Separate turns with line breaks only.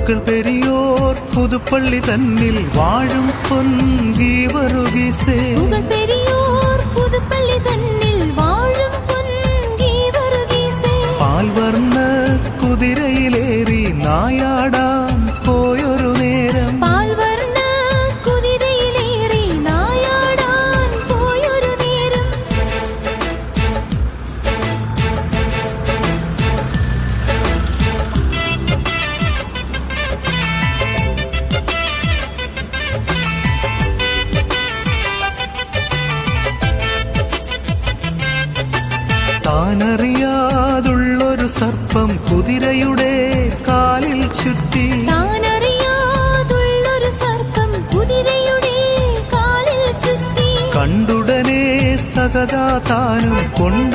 പുകൾ പെരിയോർ പുതുപ്പള്ളി തന്നിൽ വാഴും പൊൻഗീവറുഗീസേ.
പുകൾ പെരിയോർ പുതുപ്പള്ളി തന്നിൽ വാഴും പൊൻഗീവറുഗീസേ.
പാൽവർണ്ണ കുതിരയിലേറി നായാടാൻ പോയൊരു നേരം,
പാൽവർണ്ണ കുതിരയിലേറി നായാടാൻ പോയൊരു നേരം.
താനറിയാതുള്ളൊരു സർപ്പം കുതിരയുടെ കാലിൽ ചുറ്റി,
താനറിയാതുള്ളൊരു സർപ്പം കുതിരയുടെ കാലിൽ ചുറ്റി.
കണ്ടുടനെ സകതാ താനും കൊണ്ട